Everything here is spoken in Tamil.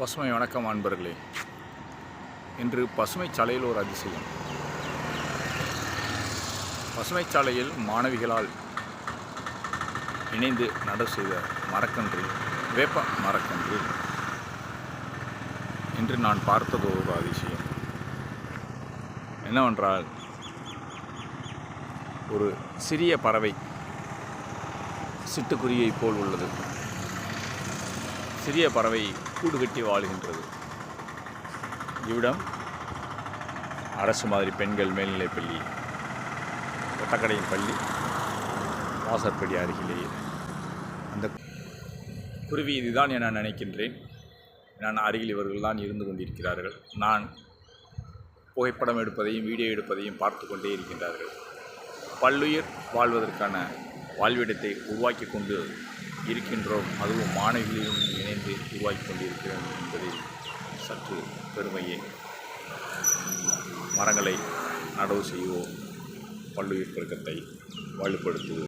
பசுமை வணக்கம் அன்பர்களே. இன்று பசுமை சாலையில் ஒரு அதிசயம். பசுமை சாலையில் மாணவிகளால் இணைந்து நடவு செய்த மரக்கன்று, வேப்ப மரக்கன்று இன்று நான் பார்த்தது ஒரு அதிசயம். என்னவென்றால், ஒரு சிறிய பறவை சிட்டுக்குருவியை போல் உள்ளது. சிறிய பறவை கூடு கட்டி வாழ்கின்றது. இவ்விடம் அரசு மாதிரி பெண்கள் மேல்நிலைப் பள்ளி, ஒட்டக்கடையின் பள்ளி வாசற்படி அருகிலேயே. அந்த குருவி இதுதான் என நினைக்கின்றேன். நான் அருகில் இவர்கள் தான் இருந்து கொண்டிருக்கிறார்கள். நான் புகைப்படம் எடுப்பதையும் வீடியோ எடுப்பதையும் பார்த்து கொண்டே இருக்கின்றார்கள். பல்லுயிர் வாழ்வதற்கான வாழ்விடத்தை உருவாக்கி கொண்டு இருக்கின்றோம். அதுவும் மாணவிகளிலும் இணைந்து உருவாக்கி கொண்டிருக்கிறோம் என்பதில் சற்று பெருமையே. மரங்களை நடவு செய்வோம், பல்லுயிர் பெருக்கத்தை வலுப்படுத்துவோம்.